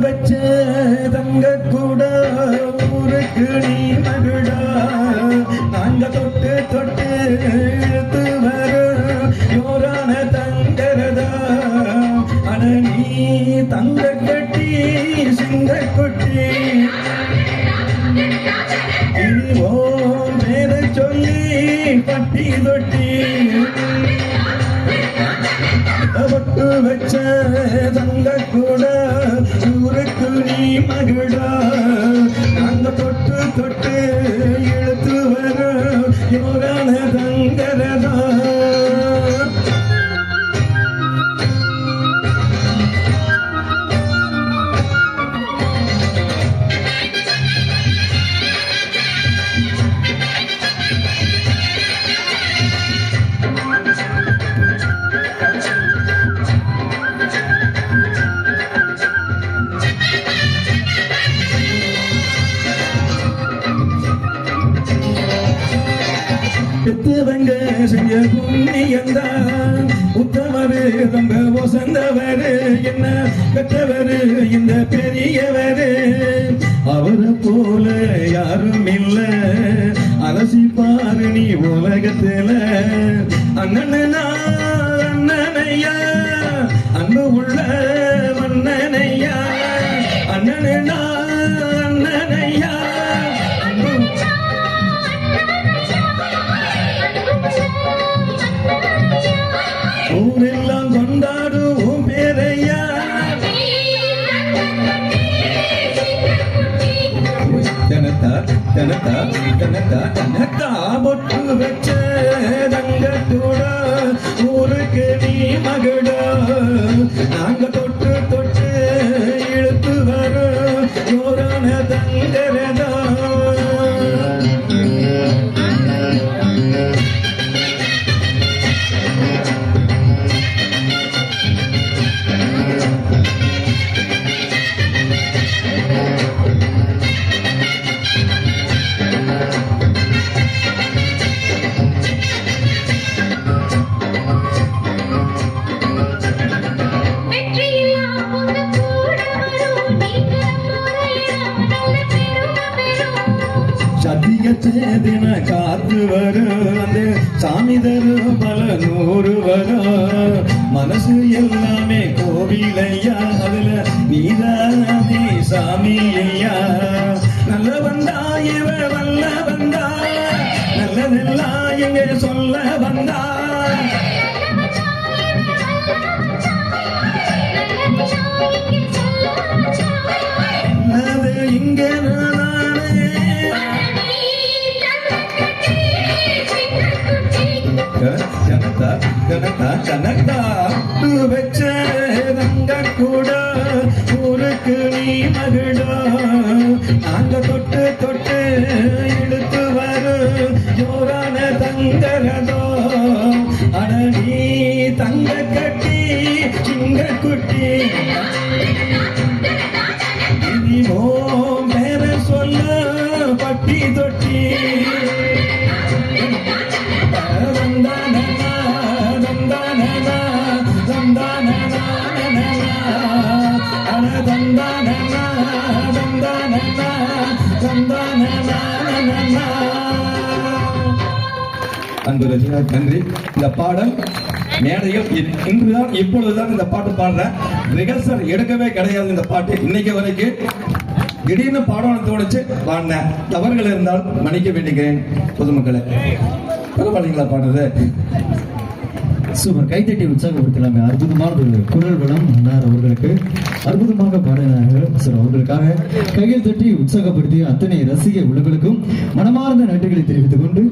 வச்ச தங்க கூட ஊருக்கு நீ மகிழா நாங்க தொட்டு தொட்டு இழுத்து வர யோரான தங்கரதா அட நீ தங்க கட்டி சிங்க கொட்டி இனிவோம் பேர சொல்லி பட்டி தொட்டி பட்டு வச்ச தங்க கூட ஊருக்கு நீ மகிழா நாங்க தொட்டு தொட்டு இழுத்து வர யோரான தங்கரதா பெத்தவங்க செய்ய புண்ணியந்தான் உத்தமரு ரொம்ப வசந்தவரு என்ன பெற்றவரு இந்த பெரியவரு அவரை போல யாரும் இல்ல அலசி பாரு நீ உலகத்துல அண்ணனா அண்ணனையா அன்பு உள்ள மன்னனையா அண்ணனா அண்ணனையா ஊரெல்லாம் கொண்டாடுவோம் பேரையா தனத்தா தனத்தா தனத்தா தனத்தா பொட்டு வச்ச தங்க கூட ஊருக்கு நீ மகிழா நாங்க தொட்டு தொட்டு இழுத்து வர யோரான தங்கரதா சத்திய சேதின காத்து வரும் அந்த சாமி தரும் பல நூறு வரும் மனசு எல்லாமே கோவிலையா அதுல நீதானே சாமி ஐயா நல்ல வந்தா இவ வல்ல வந்தா நல்லதெல்லாம் எங்க சொல்ல வந்தா அது இங்க ஜனதா ஜனதா ஜனதா வச்ச தங்க கூட ஊருக்கு நீ மகிழா நாங்க தொட்டு தொட்டு இழுத்து வர யோரான தங்கரதோ அட நீ தங்க கட்டி சிங்க குட்டி இனிமோம் பேர சொல்ல பட்டி தொட்டி அன்பு ரசிகா நன்றி. இந்த பாடல் மேடையில் இன்றுதான் இப்பொழுதுதான் இந்த பாட்டு பாடுறேன். ரிஹர்சல் எடுக்கவே கிடையாது. இந்த பாட்டு இன்னைக்கு வரைக்கும் திடீர்னு பாடணும் தோணுச்சு பாடினேன். தவறுகள் இருந்தால் மன்னிக்க வேண்டுகிறேன் பொதுமக்களை. பரவாயில்லைங்களா பாடுறது? சூப்பர், கைத்தட்டி உற்சாகப்படுத்தலாமே. அற்புதமான ஒரு குரல் வளம் அன்னார் அவர்களுக்கு. அற்புதமாக பாடினார்கள் சார். அவர்களுக்காக கையில் தட்டி உற்சாகப்படுத்தி அத்தனை ரசிக உலகளுக்கும் மனமார்ந்த நன்றிகளை தெரிவித்துக் கொண்டு